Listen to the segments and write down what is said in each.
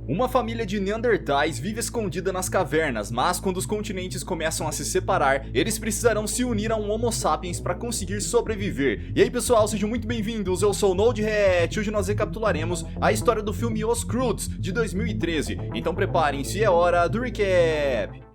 Uma família de Neandertais vive escondida nas cavernas, mas quando os continentes começam a se separar, eles precisarão se unir a um Homo sapiens para conseguir sobreviver. E aí pessoal, sejam muito bem-vindos, eu sou o NodeHat. Hoje nós recapitularemos a história do filme Os Croods, de 2013. Então preparem-se, é hora do recap!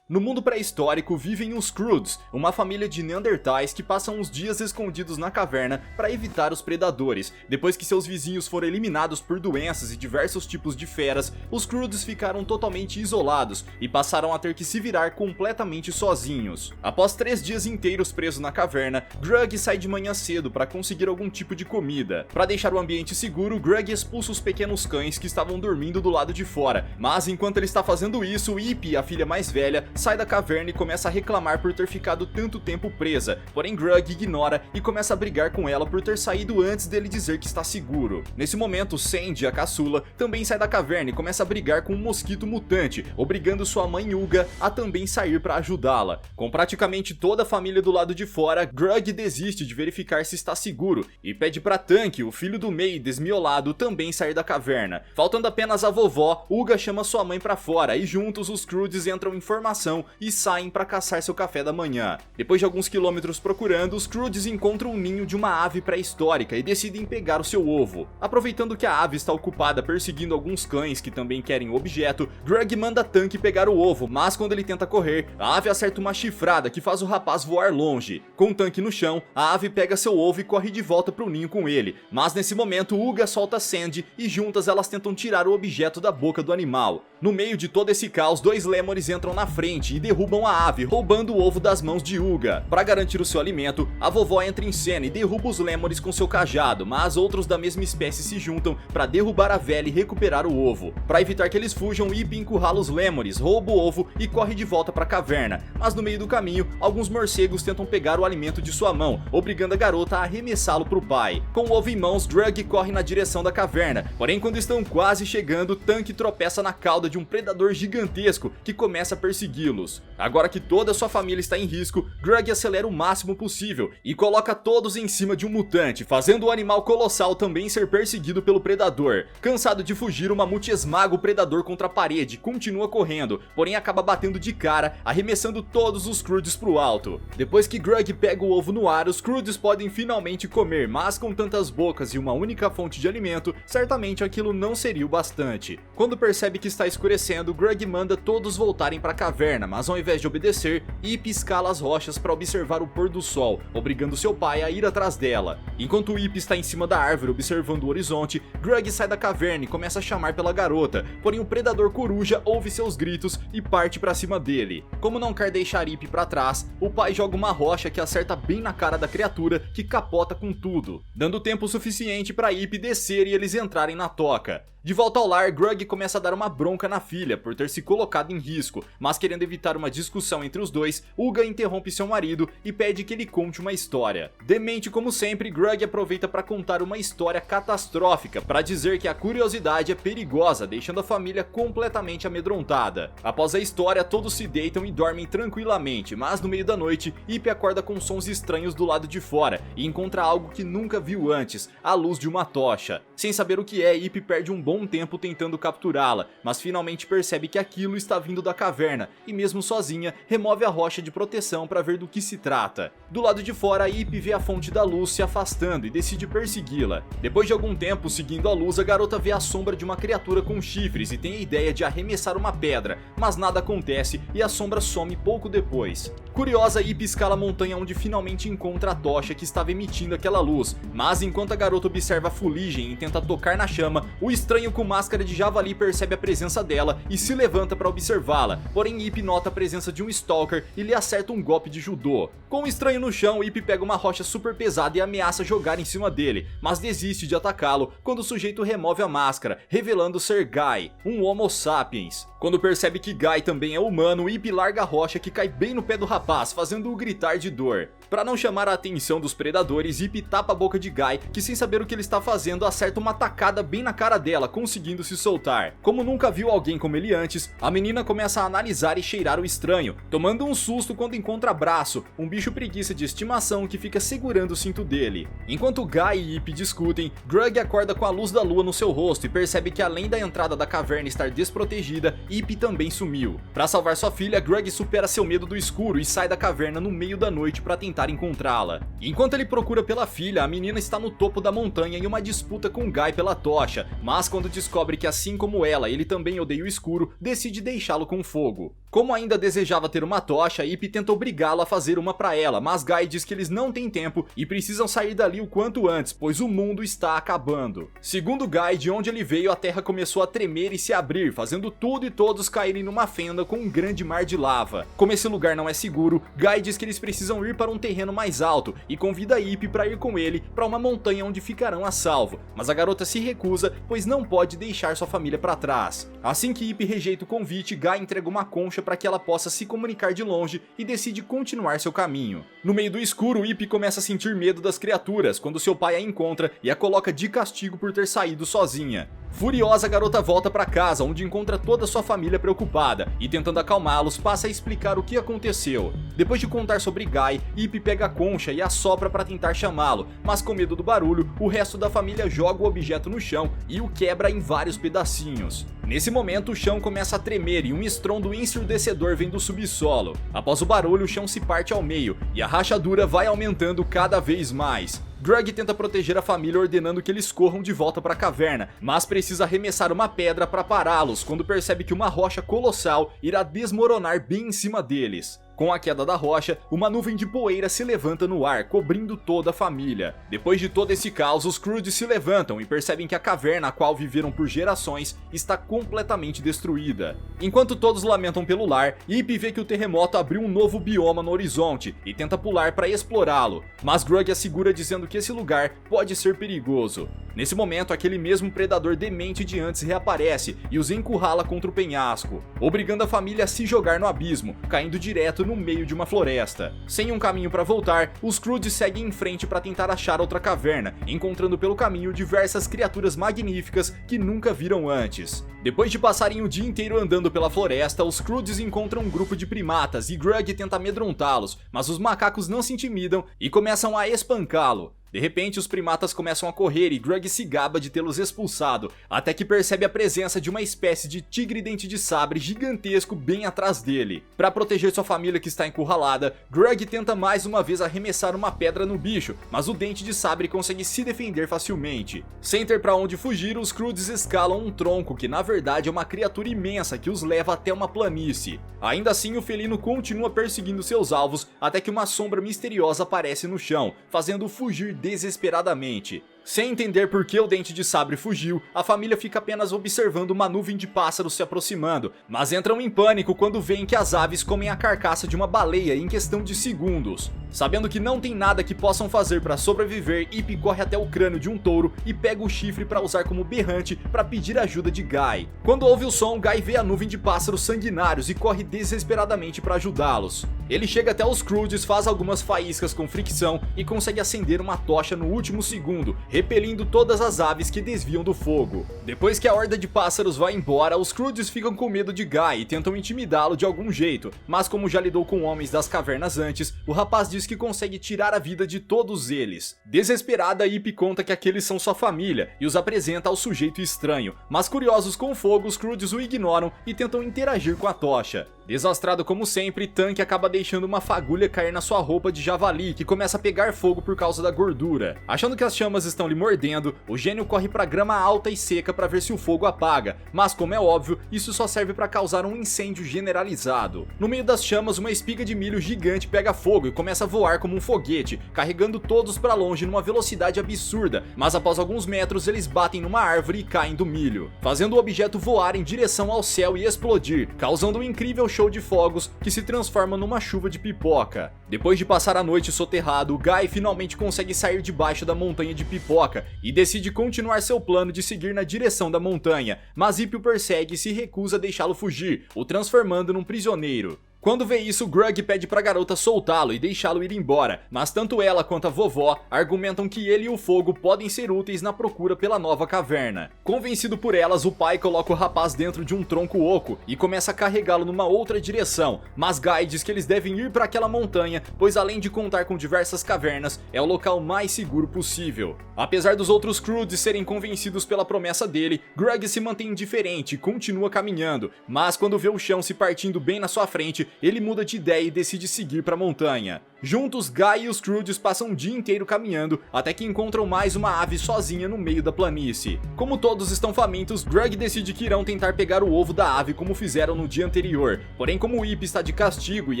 No mundo pré-histórico vivem os Croods, uma família de Neandertais que passam os dias escondidos na caverna para evitar os predadores. Depois que seus vizinhos foram eliminados por doenças e diversos tipos de feras, os Croods ficaram totalmente isolados e passaram a ter que se virar completamente sozinhos. Após 3 dias inteiros presos na caverna, Grug sai de manhã cedo para conseguir algum tipo de comida. Para deixar o ambiente seguro, Grug expulsa os pequenos cães que estavam dormindo do lado de fora, mas enquanto ele está fazendo isso, Ip, a filha mais velha, sai da caverna e começa a reclamar por ter ficado tanto tempo presa, porém Grug ignora e começa a brigar com ela por ter saído antes dele dizer que está seguro. Nesse momento, Sandy, a caçula, também sai da caverna e começa a brigar com um mosquito mutante, obrigando sua mãe Uga a também sair para ajudá-la. Com praticamente toda a família do lado de fora, Grug desiste de verificar se está seguro e pede para Tank, o filho do meio desmiolado, também sair da caverna. Faltando apenas a vovó, Uga chama sua mãe para fora e juntos os Croods entram em formação e saem para caçar seu café da manhã. Depois de alguns quilômetros procurando, os Croods encontram um ninho de uma ave pré-histórica e decidem pegar o seu ovo. Aproveitando que a ave está ocupada perseguindo alguns cães que também querem o objeto, Grug manda Tank pegar o ovo, mas quando ele tenta correr, a ave acerta uma chifrada que faz o rapaz voar longe. Com Tank no chão, a ave pega seu ovo e corre de volta para o ninho com ele, mas nesse momento Uga solta Sandy e juntas elas tentam tirar o objeto da boca do animal. No meio de todo esse caos, 2 Lemures entram na frente e derrubam a ave, roubando o ovo das mãos de Uga. Para garantir o seu alimento, a vovó entra em cena e derruba os Lemures com seu cajado, mas outros da mesma espécie se juntam para derrubar a velha e recuperar o ovo. Para evitar que eles fujam, Ip encurrala os Lemures, rouba o ovo e corre de volta para a caverna, mas no meio do caminho, alguns morcegos tentam pegar o alimento de sua mão, obrigando a garota a arremessá-lo para o pai. Com o ovo em mãos, Grug corre na direção da caverna, porém quando estão quase chegando, Tank tropeça na cauda de um predador gigantesco que começa a persegui-los. Agora que toda sua família está em risco, Grug acelera o máximo possível e coloca todos em cima de um mutante, fazendo o animal colossal também ser perseguido pelo predador. Cansado de fugir, o mamute esmaga o predador contra a parede e continua correndo, porém acaba batendo de cara, arremessando todos os Croods pro alto. Depois que Grug pega o ovo no ar, os Croods podem finalmente comer, mas com tantas bocas e uma única fonte de alimento, certamente aquilo não seria o bastante. Quando percebe que está escurecendo, Grug manda todos voltarem para a caverna, mas ao invés de obedecer, Ip escala as rochas para observar o pôr do sol, obrigando seu pai a ir atrás dela. Enquanto Ip está em cima da árvore observando o horizonte, Grug sai da caverna e começa a chamar pela garota, porém o predador coruja ouve seus gritos e parte para cima dele. Como não quer deixar Ip para trás, o pai joga uma rocha que acerta bem na cara da criatura, que capota com tudo, dando tempo suficiente para Ip descer e eles entrarem na toca. De volta ao lar, Grug começa a dar uma bronca na filha por ter se colocado em risco, mas querendo evitar uma discussão entre os dois, Uga interrompe seu marido e pede que ele conte uma história. Demente como sempre, Grug aproveita para contar uma história catastrófica para dizer que a curiosidade é perigosa, deixando a família completamente amedrontada. Após a história, todos se deitam e dormem tranquilamente, mas no meio da noite, Ip acorda com sons estranhos do lado de fora e encontra algo que nunca viu antes, a luz de uma tocha. Sem saber o que é, Ip perde um bom tempo tentando capturá-la, mas finalmente percebe que aquilo está vindo da caverna e mesmo sozinha, remove a rocha de proteção para ver do que se trata. Do lado de fora, Ip vê a fonte da luz se afastando e decide persegui-la. Depois de algum tempo seguindo a luz, a garota vê a sombra de uma criatura com chifres e tem a ideia de arremessar uma pedra, mas nada acontece e a sombra some pouco depois. Curiosa, Ip escala a montanha onde finalmente encontra a tocha que estava emitindo aquela luz, mas enquanto a garota observa a fuligem e tenta tocar na chama, o estranho com máscara de javali percebe a presença dela e se levanta para observá-la, porém Ip nota a presença de um Stalker e lhe acerta um golpe de judô. Com o estranho no chão, Ip pega uma rocha super pesada e ameaça jogar em cima dele, mas desiste de atacá-lo quando o sujeito remove a máscara, revelando ser Guy, um Homo sapiens. Quando percebe que Guy também é humano, Ip larga a rocha que cai bem no pé do rapaz rapaz, fazendo-o gritar de dor. Para não chamar a atenção dos predadores, Ip tapa a boca de Guy, que sem saber o que ele está fazendo, acerta uma tacada bem na cara dela, conseguindo se soltar. Como nunca viu alguém como ele antes, a menina começa a analisar e cheirar o estranho, tomando um susto quando encontra Braço, um bicho preguiça de estimação que fica segurando o cinto dele. Enquanto Guy e Ip discutem, Grug acorda com a luz da lua no seu rosto e percebe que além da entrada da caverna estar desprotegida, Ip também sumiu. Para salvar sua filha, Grug supera seu medo do escuro e sai da caverna no meio da noite para tentar encontrá-la. Enquanto ele procura pela filha, a menina está no topo da montanha em uma disputa com Guy pela tocha, mas quando descobre que assim como ela, ele também odeia o escuro, decide deixá-lo com fogo. Como ainda desejava ter uma tocha, Ip tenta obrigá-lo a fazer uma para ela, mas Guy diz que eles não têm tempo e precisam sair dali o quanto antes, pois o mundo está acabando. Segundo Guy, de onde ele veio, a terra começou a tremer e se abrir, fazendo tudo e todos caírem numa fenda com um grande mar de lava. Como esse lugar não é seguro, Guy diz que eles precisam ir para um terreno mais alto e convida Ip para ir com ele para uma montanha onde ficarão a salvo, mas a garota se recusa, pois não pode deixar sua família para trás. Assim que Ip rejeita o convite, Guy entrega uma concha para que ela possa se comunicar de longe e decide continuar seu caminho. No meio do escuro, Ip começa a sentir medo das criaturas quando seu pai a encontra e a coloca de castigo por ter saído sozinha. Furiosa, a garota volta para casa, onde encontra toda sua família preocupada e, tentando acalmá-los, passa a explicar o que aconteceu. Depois de contar sobre Guy, Ip pega a concha e assopra para tentar chamá-lo, mas com medo do barulho, o resto da família joga o objeto no chão e o quebra em vários pedacinhos. Nesse momento, o chão começa a tremer e um estrondo ensurdecedor vem do subsolo. Após o barulho, o chão se parte ao meio e a rachadura vai aumentando cada vez mais. Grug tenta proteger a família ordenando que eles corram de volta para a caverna, mas precisa arremessar uma pedra para pará-los quando percebe que uma rocha colossal irá desmoronar bem em cima deles. Com a queda da rocha, uma nuvem de poeira se levanta no ar, cobrindo toda a família. Depois de todo esse caos, os Croods se levantam e percebem que a caverna a qual viveram por gerações está completamente destruída. Enquanto todos lamentam pelo lar, Ip vê que o terremoto abriu um novo bioma no horizonte e tenta pular para explorá-lo, mas Grug assegura dizendo que esse lugar pode ser perigoso. Nesse momento, aquele mesmo predador demente de antes reaparece e os encurrala contra o penhasco, obrigando a família a se jogar no abismo, caindo direto no meio de uma floresta. Sem um caminho para voltar, os Croods seguem em frente para tentar achar outra caverna, encontrando pelo caminho diversas criaturas magníficas que nunca viram antes. Depois de passarem o dia inteiro andando pela floresta, os Croods encontram um grupo de primatas e Grug tenta amedrontá-los, mas os macacos não se intimidam e começam a espancá-lo. De repente, os primatas começam a correr e Grug se gaba de tê-los expulsado, até que percebe a presença de uma espécie de tigre dente de sabre gigantesco bem atrás dele. Para proteger sua família que está encurralada, Grug tenta mais uma vez arremessar uma pedra no bicho, mas o dente de sabre consegue se defender facilmente. Sem ter para onde fugir, os Croods escalam um tronco que na verdade é uma criatura imensa que os leva até uma planície. Ainda assim, o felino continua perseguindo seus alvos até que uma sombra misteriosa aparece no chão, fazendo-o fugir desesperadamente. Sem entender por que o dente de sabre fugiu, a família fica apenas observando uma nuvem de pássaros se aproximando, mas entram em pânico quando veem que as aves comem a carcaça de uma baleia em questão de segundos. Sabendo que não tem nada que possam fazer para sobreviver, Ip corre até o crânio de um touro e pega o chifre para usar como berrante para pedir ajuda de Guy. Quando ouve o som, Guy vê a nuvem de pássaros sanguinários e corre desesperadamente para ajudá-los. Ele chega até os Croods, faz algumas faíscas com fricção e consegue acender uma tocha no último segundo, repelindo todas as aves que desviam do fogo. Depois que a horda de pássaros vai embora, os Croods ficam com medo de Guy e tentam intimidá-lo de algum jeito, mas como já lidou com homens das cavernas antes, o rapaz diz que consegue tirar a vida de todos eles. Desesperada, Ip conta que aqueles são sua família e os apresenta ao sujeito estranho, mas curiosos com o fogo, os Croods o ignoram e tentam interagir com a tocha. Desastrado como sempre, Tank acaba deixando uma fagulha cair na sua roupa de javali, que começa a pegar fogo por causa da gordura. Achando que as chamas estão lhe mordendo, o gênio corre pra grama alta e seca para ver se o fogo apaga, mas como é óbvio, isso só serve para causar um incêndio generalizado. No meio das chamas, uma espiga de milho gigante pega fogo e começa a voar como um foguete, carregando todos para longe numa velocidade absurda, mas após alguns metros eles batem numa árvore e caem do milho, fazendo o objeto voar em direção ao céu e explodir, causando um incrível show de fogos que se transforma numa chuva de pipoca. Depois de passar a noite soterrado, Guy finalmente consegue sair debaixo da montanha de pipoca e decide continuar seu plano de seguir na direção da montanha, mas Ip o persegue e se recusa a deixá-lo fugir, o transformando num prisioneiro. Quando vê isso, Grug pede pra garota soltá-lo e deixá-lo ir embora, mas tanto ela quanto a vovó argumentam que ele e o fogo podem ser úteis na procura pela nova caverna. Convencido por elas, o pai coloca o rapaz dentro de um tronco oco e começa a carregá-lo numa outra direção, mas Guy diz que eles devem ir para aquela montanha, pois além de contar com diversas cavernas, é o local mais seguro possível. Apesar dos outros Croods serem convencidos pela promessa dele, Grug se mantém indiferente e continua caminhando, mas quando vê o chão se partindo bem na sua frente, ele muda de ideia e decide seguir para a montanha. Juntos, Guy e os Croods passam o dia inteiro caminhando, até que encontram mais uma ave sozinha no meio da planície. Como todos estão famintos, Grug decide que irão tentar pegar o ovo da ave como fizeram no dia anterior. Porém, como o Ip está de castigo e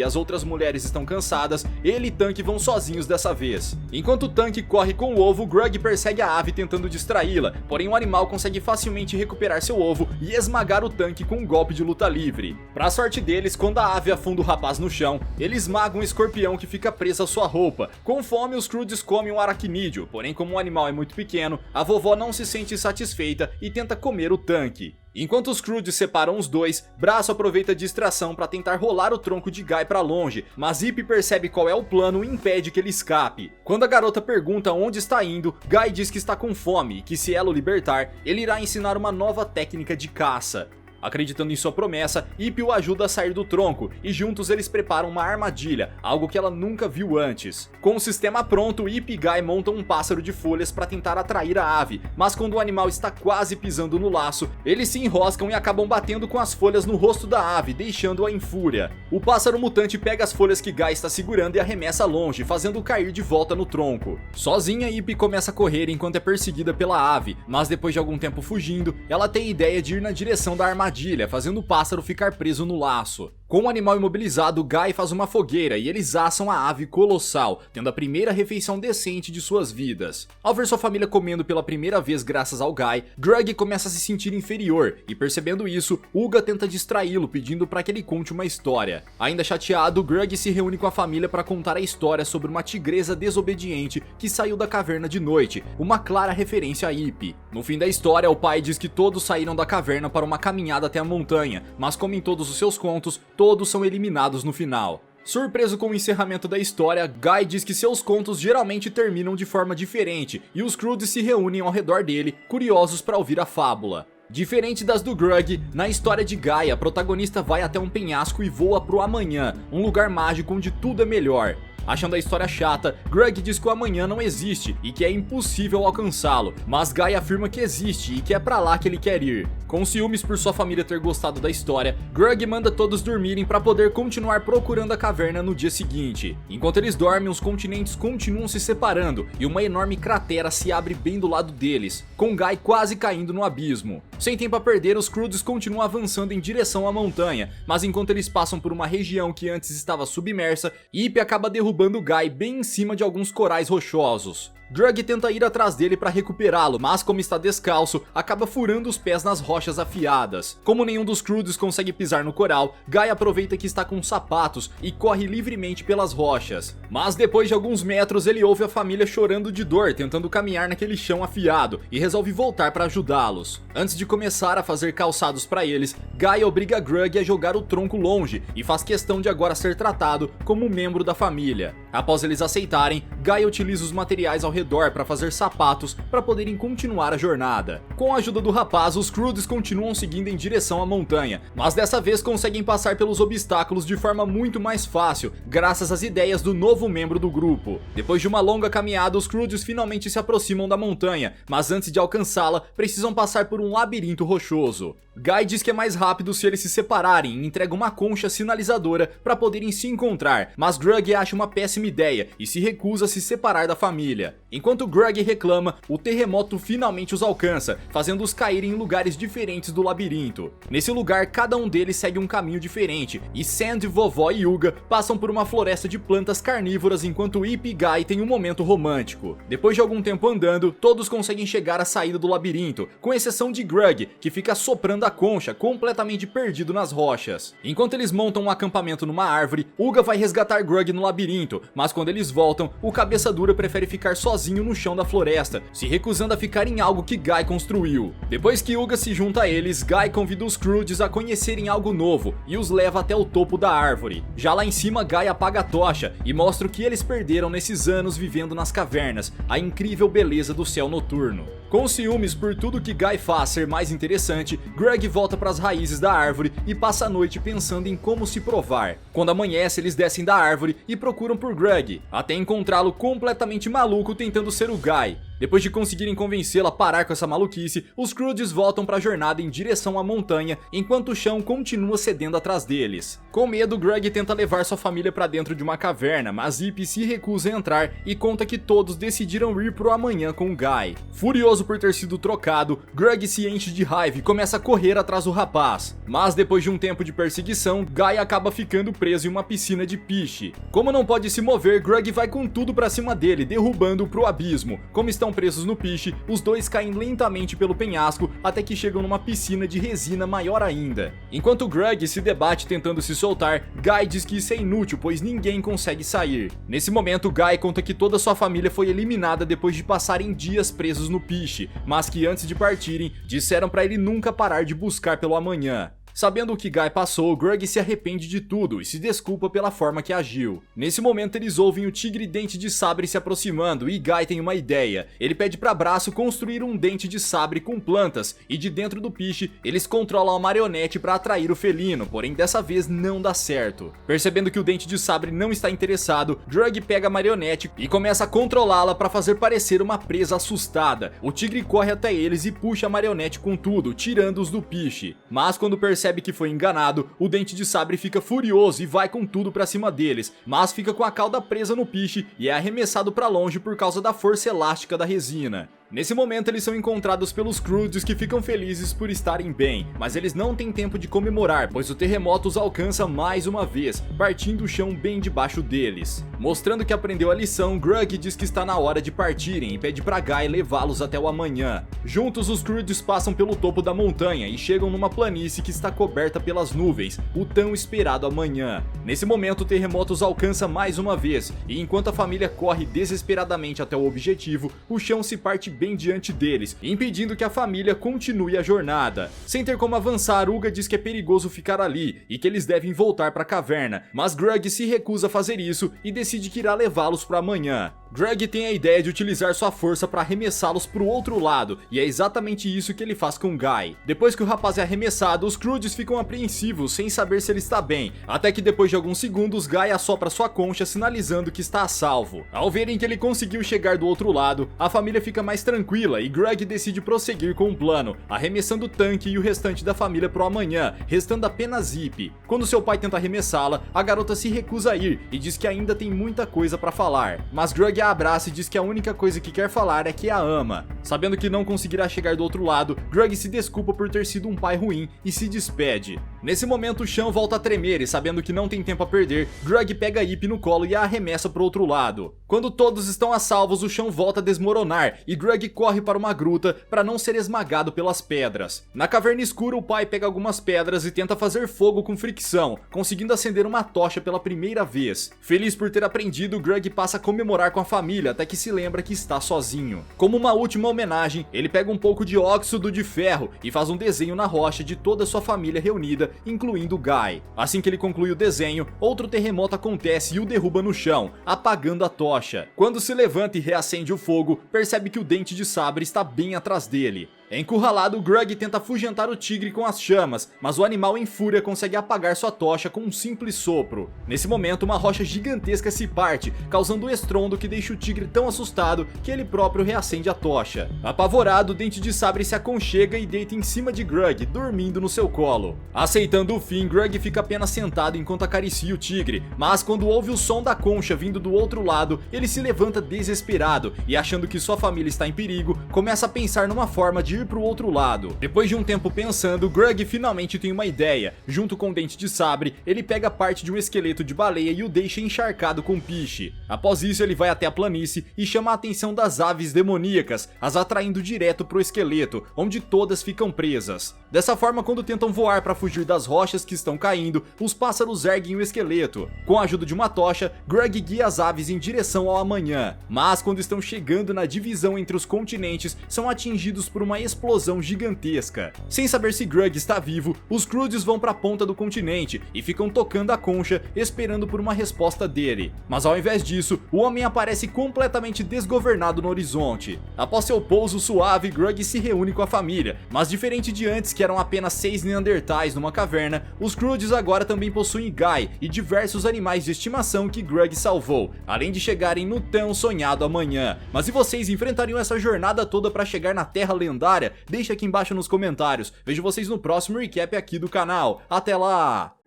as outras mulheres estão cansadas, ele e Tank vão sozinhos dessa vez. Enquanto Tank corre com o ovo, Grug persegue a ave tentando distraí-la, porém o animal consegue facilmente recuperar seu ovo e esmagar o Tank com um golpe de luta livre. Pra sorte deles, quando a ave afunda o rapaz no chão, ele esmaga um escorpião que fica preso à sua roupa. Com fome, os Croods comem um aracnídeo, porém como o animal é muito pequeno, a vovó não se sente satisfeita e tenta comer o Tank. Enquanto os Croods separam os dois, Braço aproveita a distração para tentar rolar o tronco de Guy para longe, mas Ip percebe qual é o plano e impede que ele escape. Quando a garota pergunta onde está indo, Guy diz que está com fome e que se ela o libertar, ele irá ensinar uma nova técnica de caça. Acreditando em sua promessa, Ip o ajuda a sair do tronco e juntos eles preparam uma armadilha, algo que ela nunca viu antes. Com o sistema pronto, Ip e Guy montam um pássaro de folhas para tentar atrair a ave, mas quando o animal está quase pisando no laço, eles se enroscam e acabam batendo com as folhas no rosto da ave, deixando-a em fúria. O pássaro mutante pega as folhas que Guy está segurando e arremessa longe, fazendo-o cair de volta no tronco. Sozinha, Ip começa a correr enquanto é perseguida pela ave, mas depois de algum tempo fugindo, ela tem a ideia de ir na direção da armadilha, fazendo o pássaro ficar preso no laço. Com o animal imobilizado, Guy faz uma fogueira e eles assam a ave colossal, tendo a primeira refeição decente de suas vidas. Ao ver sua família comendo pela primeira vez graças ao Guy, Grug começa a se sentir inferior e, percebendo isso, Uga tenta distraí-lo pedindo para que ele conte uma história. Ainda chateado, Grug se reúne com a família para contar a história sobre uma tigresa desobediente que saiu da caverna de noite, uma clara referência a Ip. No fim da história, o pai diz que todos saíram da caverna para uma caminhada até a montanha, mas como em todos os seus contos, todos são eliminados no final. Surpreso com o encerramento da história, Guy diz que seus contos geralmente terminam de forma diferente e os Croods se reúnem ao redor dele, curiosos para ouvir a fábula. Diferente das do Grug, na história de Guy, a protagonista vai até um penhasco e voa pro amanhã, um lugar mágico onde tudo é melhor. Achando a história chata, Grug diz que o amanhã não existe e que é impossível alcançá-lo, mas Guy afirma que existe e que é pra lá que ele quer ir. Com ciúmes por sua família ter gostado da história, Grug manda todos dormirem para poder continuar procurando a caverna no dia seguinte. Enquanto eles dormem, os continentes continuam se separando e uma enorme cratera se abre bem do lado deles, com Guy quase caindo no abismo. Sem tempo a perder, os Croods continuam avançando em direção à montanha, mas enquanto eles passam por uma região que antes estava submersa, Ip acaba derrubando Guy bem em cima de alguns corais rochosos. Grug tenta ir atrás dele para recuperá-lo, mas como está descalço, acaba furando os pés nas rochas afiadas. Como nenhum dos Croods consegue pisar no coral, Guy aproveita que está com sapatos e corre livremente pelas rochas. Mas depois de alguns metros, ele ouve a família chorando de dor, tentando caminhar naquele chão afiado, e resolve voltar para ajudá-los. Antes de começar a fazer calçados para eles, Guy obriga Grug a jogar o tronco longe e faz questão de agora ser tratado como membro da família. Após eles aceitarem, Guy utiliza os materiais ao redor para fazer sapatos para poderem continuar a jornada. Com a ajuda do rapaz, os Croods continuam seguindo em direção à montanha, mas dessa vez conseguem passar pelos obstáculos de forma muito mais fácil, graças às ideias do novo membro do grupo. Depois de uma longa caminhada, os Croods finalmente se aproximam da montanha, mas antes de alcançá-la, precisam passar por um labirinto rochoso. Guy diz que é mais rápido se eles se separarem e entrega uma concha sinalizadora para poderem se encontrar, mas Grug acha uma péssima ideia e se recusa a se separar da família. Enquanto Grug reclama, o terremoto finalmente os alcança, fazendo-os cair em lugares diferentes do labirinto. Nesse lugar, cada um deles segue um caminho diferente, e Sand, Vovó e Uga passam por uma floresta de plantas carnívoras enquanto Ip e Guy têm um momento romântico. Depois de algum tempo andando, todos conseguem chegar à saída do labirinto, com exceção de Grug, que fica soprando procurando a concha, completamente perdido nas rochas. Enquanto eles montam um acampamento numa árvore, Uga vai resgatar Grug no labirinto, mas quando eles voltam, o cabeça dura prefere ficar sozinho no chão da floresta, se recusando a ficar em algo que Guy construiu. Depois que Uga se junta a eles, Guy convida os Croods a conhecerem algo novo e os leva até o topo da árvore. Já lá em cima, Guy apaga a tocha e mostra o que eles perderam nesses anos vivendo nas cavernas, a incrível beleza do céu noturno. Com ciúmes por tudo que Guy faz ser mais interessante, Grug volta para as raízes da árvore e passa a noite pensando em como se provar. Quando amanhece, eles descem da árvore e procuram por Grug, até encontrá-lo completamente maluco tentando ser o Guy. Depois de conseguirem convencê-lo a parar com essa maluquice, os Croods voltam para a jornada em direção à montanha, enquanto o chão continua cedendo atrás deles. Com medo, Grug tenta levar sua família para dentro de uma caverna, mas Ip se recusa a entrar e conta que todos decidiram ir pro amanhã com o Guy. Furioso por ter sido trocado, Grug se enche de raiva e começa a correr atrás do rapaz. Mas depois de um tempo de perseguição, Guy acaba ficando preso em uma piscina de piche. Como não pode se mover, Grug vai com tudo pra cima dele, derrubando-o pro abismo. Como estão presos no piche, os dois caem lentamente pelo penhasco até que chegam numa piscina de resina maior ainda. Enquanto Grug se debate tentando se soltar, Guy diz que isso é inútil, pois ninguém consegue sair. Nesse momento, Guy conta que toda sua família foi eliminada depois de passarem dias presos no piche, mas que antes de partirem, disseram pra ele nunca parar de buscar pelo amanhã. Sabendo o que Guy passou, Grug se arrepende de tudo e se desculpa pela forma que agiu. Nesse momento eles ouvem o tigre dente de sabre se aproximando e Guy tem uma ideia. Ele pede pra Braço construir um dente de sabre com plantas e de dentro do piche eles controlam a marionete pra atrair o felino, porém dessa vez não dá certo. Percebendo que o dente de sabre não está interessado, Grug pega a marionete e começa a controlá-la pra fazer parecer uma presa assustada. O tigre corre até eles e puxa a marionete com tudo, tirando-os do piche. Mas quando percebe que foi enganado, o dente de sabre fica furioso e vai com tudo pra cima deles, mas fica com a cauda presa no piche e é arremessado pra longe por causa da força elástica da resina. Nesse momento eles são encontrados pelos Croods que ficam felizes por estarem bem, mas eles não têm tempo de comemorar, pois o terremoto os alcança mais uma vez, partindo o chão bem debaixo deles. Mostrando que aprendeu a lição, Grug diz que está na hora de partirem e pede pra Guy levá-los até o amanhã. Juntos os Croods passam pelo topo da montanha e chegam numa planície que está coberta pelas nuvens, o tão esperado amanhã. Nesse momento o terremoto os alcança mais uma vez, e enquanto a família corre desesperadamente até o objetivo, o chão se parte bem diante deles, impedindo que a família continue a jornada. Sem ter como avançar, Uga diz que é perigoso ficar ali e que eles devem voltar para a caverna, mas Grug se recusa a fazer isso e decide que irá levá-los para amanhã. Grug tem a ideia de utilizar sua força para arremessá-los para o outro lado, e é exatamente isso que ele faz com Guy. Depois que o rapaz é arremessado, os Croods ficam apreensivos, sem saber se ele está bem, até que depois de alguns segundos, Guy assopra sua concha sinalizando que está a salvo. Ao verem que ele conseguiu chegar do outro lado, a família fica mais tranquila e Grug decide prosseguir com o plano, arremessando o tanque e o restante da família pro amanhã, restando apenas Ip. Quando seu pai tenta arremessá-la, a garota se recusa a ir e diz que ainda tem muita coisa para falar, mas Grug a abraça e diz que a única coisa que quer falar é que a ama. Sabendo que não conseguirá chegar do outro lado, Grug se desculpa por ter sido um pai ruim e se despede. Nesse momento o chão volta a tremer e sabendo que não tem tempo a perder, Grug pega Ip no colo e a arremessa pro outro lado. Quando todos estão a salvos, o chão volta a desmoronar e Grug corre para uma gruta para não ser esmagado pelas pedras. Na caverna escura, o pai pega algumas pedras e tenta fazer fogo com fricção, conseguindo acender uma tocha pela primeira vez. Feliz por ter aprendido, Grug passa a comemorar com a família até que se lembra que está sozinho. Como uma última homenagem, ele pega um pouco de óxido de ferro e faz um desenho na rocha de toda sua família reunida, incluindo Guy. Assim que ele conclui o desenho, outro terremoto acontece e o derruba no chão, apagando a tocha. Quando se levanta e reacende o fogo, percebe que o dente de sabre está bem atrás dele. Encurralado, Grug tenta afugentar o tigre com as chamas, mas o animal em fúria consegue apagar sua tocha com um simples sopro. Nesse momento, uma rocha gigantesca se parte, causando um estrondo que deixa o tigre tão assustado que ele próprio reacende a tocha. Apavorado, o dente de sabre se aconchega e deita em cima de Grug, dormindo no seu colo. Aceitando o fim, Grug fica apenas sentado enquanto acaricia o tigre, mas quando ouve o som da concha vindo do outro lado, ele se levanta desesperado e, achando que sua família está em perigo, começa a pensar numa forma de ir fugir pro outro lado. Depois de um tempo pensando, Grug finalmente tem uma ideia. Junto com o Dente de Sabre, ele pega parte de um esqueleto de baleia e o deixa encharcado com piche. Após isso, ele vai até a planície e chama a atenção das aves demoníacas, as atraindo direto pro esqueleto, onde todas ficam presas. Dessa forma, quando tentam voar para fugir das rochas que estão caindo, os pássaros erguem o esqueleto. Com a ajuda de uma tocha, Grug guia as aves em direção ao amanhã. Mas quando estão chegando na divisão entre os continentes, são atingidos por uma explosão gigantesca. Sem saber se Grug está vivo, os Croods vão para a ponta do continente e ficam tocando a concha, esperando por uma resposta dele. Mas ao invés disso, o homem aparece completamente desgovernado no horizonte. Após seu pouso suave, Grug se reúne com a família, mas diferente de antes, que eram apenas 6 Neandertais numa caverna, os Croods agora também possuem Guy e diversos animais de estimação que Grug salvou, além de chegarem no tão sonhado amanhã. Mas e vocês enfrentariam essa jornada toda para chegar na Terra Lendária? Deixa aqui embaixo nos comentários. Vejo vocês no próximo recap aqui do canal. Até lá!